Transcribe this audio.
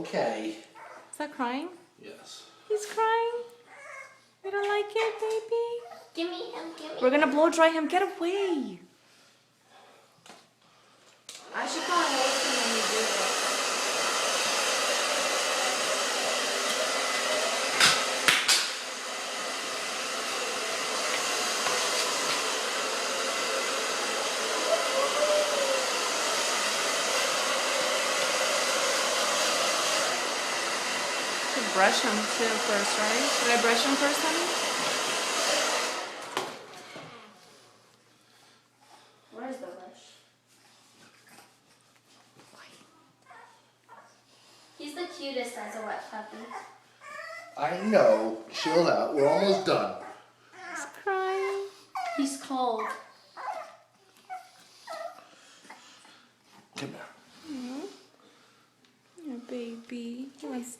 Okay. Is that crying? Yes. He's crying. You don't like it, baby? Give me him, give me We're gonna blow dry him. Get away. I should probably hold him when we do this. Should brush him too first, right? Should I brush him first, honey? Where's the brush? He's the cutest as a wet puppy. I know. Chill out. We're almost done. He's crying. He's cold. Come here. Your baby. He wants